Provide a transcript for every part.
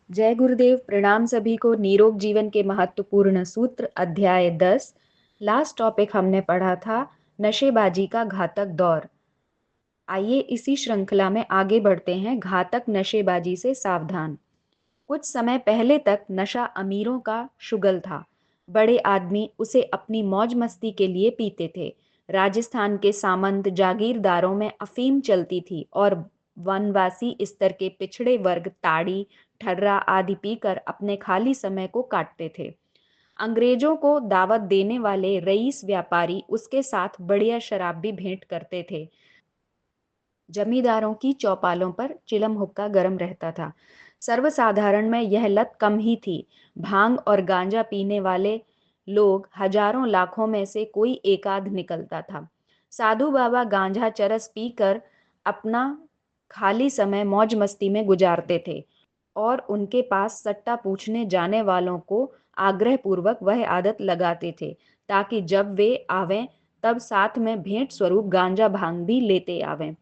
जय गुरुदेव। प्रणाम सभी को। निरोग जीवन के महत्वपूर्ण सूत्र अध्याय 10। लास्ट टॉपिक हमने पढ़ा था नशेबाजी का घातक दौर। आइए इसी श्रृंखला में आगे बढ़ते हैं। घातक नशेबाजी से सावधान। कुछ समय पहले तक नशा अमीरों का शुगल था। बड़े आदमी उसे अपनी मौज मस्ती के लिए पीते थे। राजस्थान के सामंत जागीरदारों में अफीम चलती थी और वनवासी स्तर के पिछड़े वर्ग ताड़ी, ठर्रा आदि पीकर अपने खाली समय को काटते थे। अंग्रेजों को दावत देने वाले रईस व्यापारी उसके साथ बढ़िया शराब भी भेंट करते थे। जमींदारों की चौपालों पर चिलम हुक्का गर्म रहता था। सर्वसाधारण में यह लत कम ही थी। भांग और गांजा पीने वाले लोग हजारों लाखों में से कोई एकाध निकलता था। साधु बाबा गांजा चरस पीकर अपना खाली समय मौज मस्ती में गुजारते थे और उनके पास सट्टा पूछने जाने वालों को आग्रह पूर्वक वह आदत लगाते थे ताकि जब वे आवें तब साथ में भेंट स्वरूप गांजा भांग भी लेते आवें।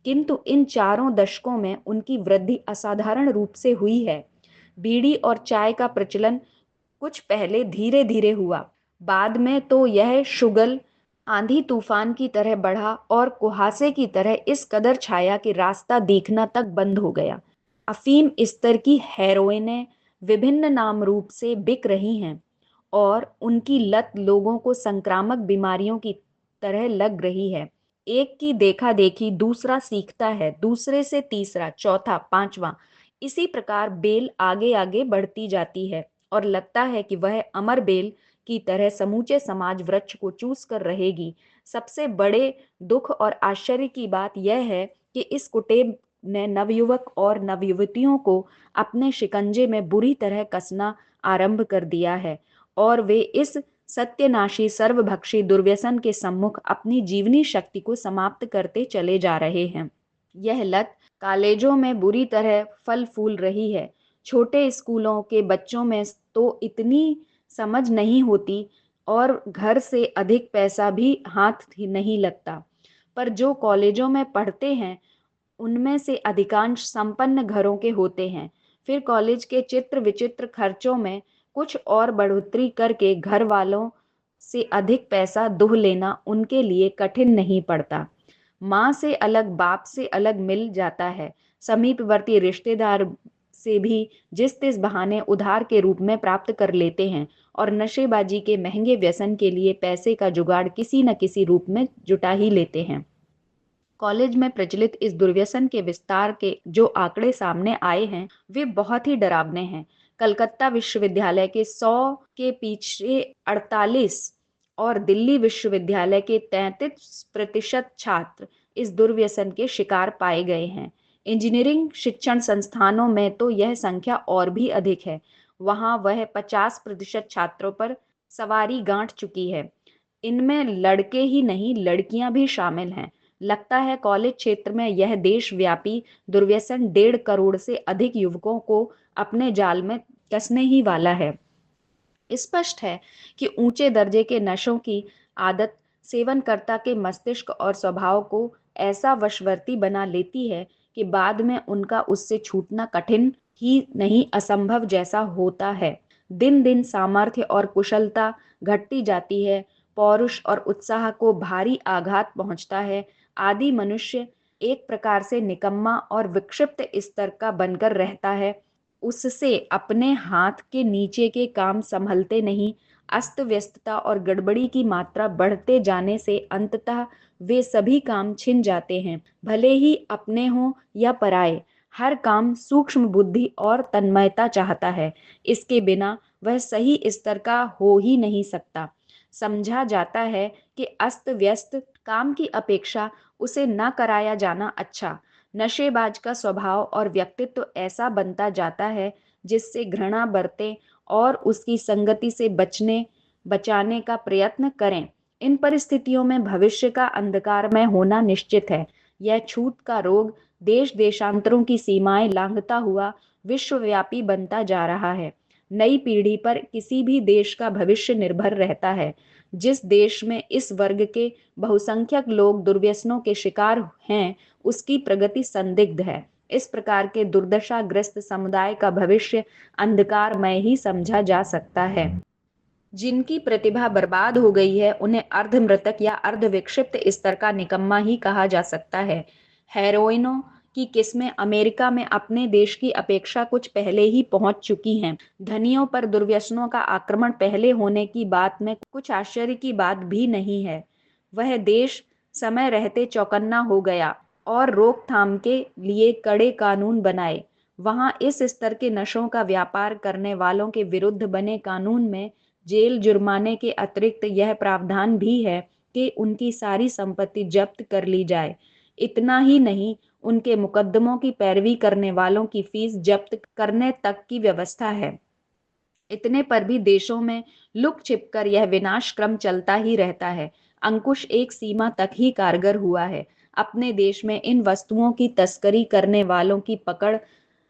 किंतु इन चारों दशकों में उनकी वृद्धि असाधारण रूप से हुई है। बीड़ी और चाय का प्रचलन कुछ पहले धीरे धीरे हुआ, बाद में तो यह शुगल आंधी तूफान की तरह बढ़ा और कुहासे की तरह इस कदर छाया कि रास्ता देखना तक बंद हो गया। अफीम स्तर की हेरोइनें विभिन्न नाम रूप से बिक रही हैं और उनकी लत लोगों को संक्रामक बीमारियों की तरह लग रही है। एक की देखा देखी दूसरा सीखता है, दूसरे से तीसरा, चौथा, पांचवा। इसी प्रकार बेल आगे आगे बढ़ती जाती है और लगता है कि वह अमर बेल की तरह समूचे समाज वृक्ष को चूस कर रहेगी। सबसे बड़े दुख और आश्चर्य की बात यह है कि इस कुटेब ने नवयुवक और नवयुवतियों को अपने शिकंजे में बुरी तरह कसना आरंभ कर दिया है और वे इस सत्यनाशी सर्वभक्षी दुर्व्यसन के सम्मुख अपनी जीवनी शक्ति को समाप्त करते चले जा रहे हैं। यह लत कॉलेजों में बुरी तरह फल फूल रही है। छोटे स्कूलों के बच्चों में तो इतनी समझ नहीं होती और घर से अधिक पैसा भी हाथ ही नहीं लगता, पर जो कॉलेजों में पढ़ते हैं उनमें से अधिकांश संपन्न घरों के होते हैं। फिर कॉलेज के चित्र विचित्र खर्चों में कुछ और बढ़ोतरी करके घर वालों से अधिक पैसा दुह लेना उनके लिए कठिन नहीं पड़ता। माँ से अलग, बाप से अलग मिल जाता है। समीपवर्ती रिश्तेदार से भी जिस तिस बहाने उधार के रूप में प्राप्त कर लेते हैं और नशेबाजी के महंगे व्यसन के लिए पैसे का जुगाड़ किसी न किसी रूप में जुटा ही लेते हैं। कॉलेज में प्रचलित इस दुर्व्यसन के विस्तार के जो आंकड़े सामने आए हैं वे बहुत ही डरावने हैं। कलकत्ता विश्वविद्यालय के 100 के पीछे 48 और दिल्ली विश्वविद्यालय के 33% छात्र इस दुर्व्यसन के शिकार पाए गए हैं। इंजीनियरिंग शिक्षण संस्थानों में तो यह संख्या और भी अधिक है। वहां वह 50% छात्रों पर सवारी गांठ चुकी है। इनमें लड़के ही नहीं लड़कियां भी शामिल हैं। लगता है कॉलेज क्षेत्र में यह देशव्यापी दुर्व्यसन 1.5 करोड़ से अधिक युवकों को अपने जाल में कसने ही वाला है। स्पष्ट है कि ऊंचे दर्जे के नशों की आदत सेवनकर्ता के मस्तिष्क और स्वभाव को ऐसा वशवर्ती बना लेती है कि बाद में उनका उससे छूटना कठिन ही नहीं असंभव जैसा होता है। दिन दिन सामर्थ्य और कुशलता घटती जाती है, पौरुष और उत्साह को भारी आघात पहुंचता है। आदि मनुष्य एक प्रकार से निकम्मा और विक्षिप्त स्तर का बनकर रहता है। उससे अपने हाथ के नीचे के काम संभलते नहीं। अस्त व्यस्तता और गड़बड़ी की मात्रा बढ़ते जाने से अंततः वे सभी काम छिन जाते हैं, भले ही अपने हों या पराए। हर काम सूक्ष्म बुद्धि और तन्मयता चाहता है। इसके बिना वह सही स्तर का हो ही नहीं सकता। समझा जाता है कि अस्त व्यस्त काम की अपेक्षा उसे न कराया जाना अच्छा। नशेबाज का स्वभाव और व्यक्तित्व ऐसा बनता जाता है जिससे घृणा बरतें और उसकी संगति से बचाने का प्रयत्न करें। इन परिस्थितियों में भविष्य का अंधकारमय होना निश्चित है। यह छूत का रोग देश देशांतरों की सीमाएं लांघता हुआ विश्वव्यापी बनता जा रहा है। नई पीढ़ी पर किसी भी देश का भविष्य निर्भर रहता है। जिस देश में इस वर्ग के बहुसंख्यक लोग दुर्व्यसनों के शिकार हैं, उसकी प्रगति संदिग्ध है। इस प्रकार के दुर्दशाग्रस्त समुदाय का भविष्य अंधकारमय ही समझा जा सकता है। जिनकी प्रतिभा बर्बाद हो गई है उन्हें अर्धमृतक या अर्धविक्षिप्त स्तर का निकम्मा ही कहा जा सकता है। हेरोइनों की किस्में अमेरिका में अपने देश की अपेक्षा कुछ पहले ही पहुंच चुकी हैं। धनियों पर दुर्व्यसनों का आक्रमण पहले होने की बात में कुछ आश्चर्य की बात भी नहीं है। वह देश समय रहते चौकन्ना हो गया और रोकथाम के लिए कड़े कानून बनाए। वहां इस स्तर के नशों का व्यापार करने वालों के विरुद्ध बने कानून में जेल जुर्माने के अतिरिक्त यह प्रावधान भी है कि उनकी सारी संपत्ति जब्त कर ली जाए। इतना ही नहीं, उनके मुकदमों की पैरवी करने वालों की फीस जब्त करने तक की व्यवस्था है। इतने पर भी देशों में लुक छिपकर यह विनाश क्रम चलता ही रहता है। अंकुश एक सीमा तक ही कारगर हुआ है। अपने देश में इन वस्तुओं की तस्करी करने वालों की पकड़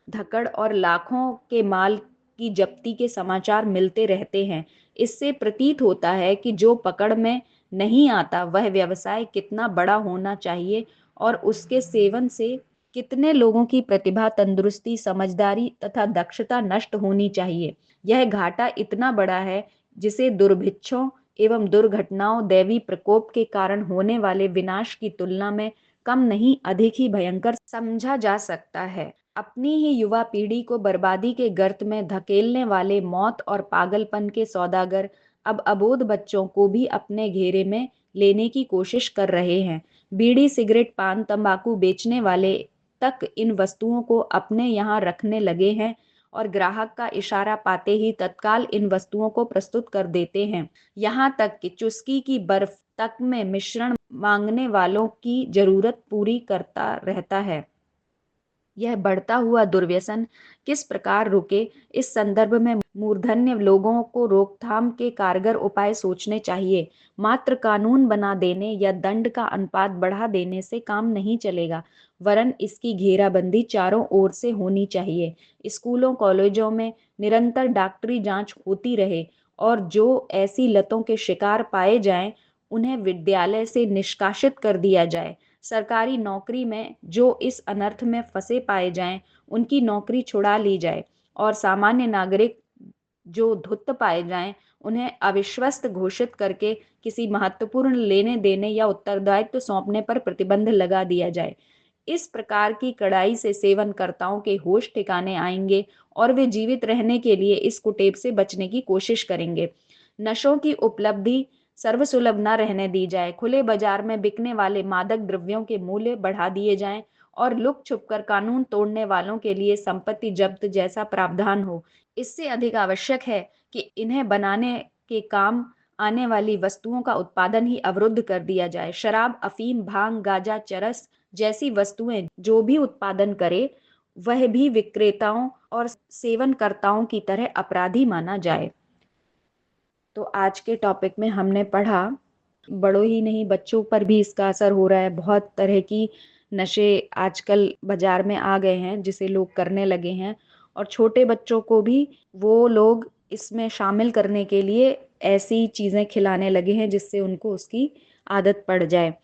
धकड़ और लाखों के माल की जब्ती के समाचार मिलते रहते हैं। इससे प्रतीत होता है कि जो पकड़ में नहीं आता वह व्यवसाय कितना बड़ा होना चाहिए और उसके सेवन से कितने लोगों की प्रतिभा, तंदुरुस्ती, समझदारी तथा दक्षता नष्ट होनी चाहिए। यह घाटा इतना बड़ा है जिसे दुर्भिक्षों एवं दुर्घटनाओं, दैवी प्रकोप के कारण होने वाले विनाश की तुलना में कम नहीं अधिक ही भयंकर समझा जा सकता है। अपनी ही युवा पीढ़ी को बर्बादी के गर्त में धकेलने वाले मौत और पागलपन के सौदागर अब अबोध बच्चों को भी अपने घेरे में लेने की कोशिश कर रहे हैं। बीड़ी, सिगरेट, पान, तंबाकू बेचने वाले तक इन वस्तुओं को अपने यहाँ रखने लगे हैं और ग्राहक का इशारा पाते ही तत्काल इन वस्तुओं को प्रस्तुत कर देते हैं। यहाँ तक कि चुस्की की बर्फ तक में मिश्रण मांगने वालों की जरूरत पूरी करता रहता है। यह बढ़ता हुआ दुर्व्यसन किस प्रकार रुके, इस संदर्भ में मूर्धन्य लोगों को रोकथाम के कारगर उपाय सोचने चाहिए। मात्र कानून बना देने या दंड का अनुपात बढ़ा देने से काम नहीं चलेगा, वरन इसकी घेराबंदी चारों ओर से होनी चाहिए। स्कूलों, कॉलेजों में निरंतर डॉक्टरी जांच होती रहे और जो ऐसी लतों के शिकार पाए जाएं, उन्हें विद्यालय से निष्कासित कर दिया जाए। सरकारी नौकरी में जो इस अनर्थ में फंसे पाए जाएं, उनकी नौकरी छुड़ा ली जाए और सामान्य नागरिक जो धुत्त पाए जाएं, उन्हें अविश्वस्त घोषित करके किसी महत्वपूर्ण लेने देने या उत्तरदायित्व सौंपने पर प्रतिबंध लगा दिया जाए। इस प्रकार की कड़ाई से सेवनकर्ताओं के होश ठिकाने आएंगे और वे जीवित रहने के लिए इस कुटेव से बचने की कोशिश करेंगे। नशों की उपलब्धि सर्वसुलभ न रहने दी जाए। खुले बाजार में बिकने वाले मादक द्रव्यों के मूल्य बढ़ा दिए जाएं और लुक छुपकर कानून तोड़ने वालों के लिए संपत्ति जब्त जैसा प्रावधान हो। इससे अधिक आवश्यक है कि इन्हें बनाने के काम आने वाली वस्तुओं का उत्पादन ही अवरुद्ध कर दिया जाए। शराब, अफीम, भांग, गांजा, चरस जैसी वस्तुएं जो भी उत्पादन करे, वह भी विक्रेताओं और सेवनकर्ताओं की तरह अपराधी माना जाए। तो आज के टॉपिक में हमने पढ़ा, बड़ों ही नहीं बच्चों पर भी इसका असर हो रहा है। बहुत तरह की नशे आजकल बाजार में आ गए हैं जिसे लोग करने लगे हैं और छोटे बच्चों को भी वो लोग इसमें शामिल करने के लिए ऐसी चीज़ें खिलाने लगे हैं जिससे उनको उसकी आदत पड़ जाए।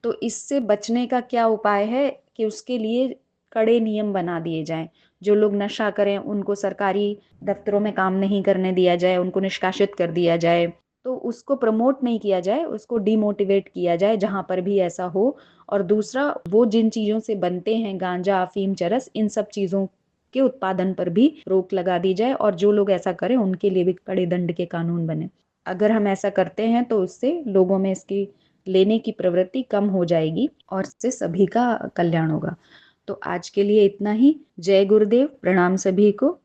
तो इससे बचने का क्या उपाय है कि उसके लिए कड़े नियम बना दिए जाएं। जो लोग नशा करें उनको सरकारी दफ्तरों में काम नहीं करने दिया जाए, उनको निष्कासित कर दिया जाए। तो उसको प्रमोट नहीं किया जाए, उसको डिमोटिवेट किया जाए जहां पर भी ऐसा हो। और दूसरा, वो जिन चीज़ों से बनते हैं, गांजा, अफीम, चरस, इन सब चीज़ों के उत्पादन पर भी रोक लगा दी जाए और जो लोग ऐसा करें उनके लिए भी कड़े दंड के कानून बने। अगर हम ऐसा करते हैं तो उससे लोगों में इसकी लेने की प्रवृत्ति कम हो जाएगी और इससे सभी का कल्याण होगा। तो आज के लिए इतना ही। जय गुरुदेव, प्रणाम सभी को।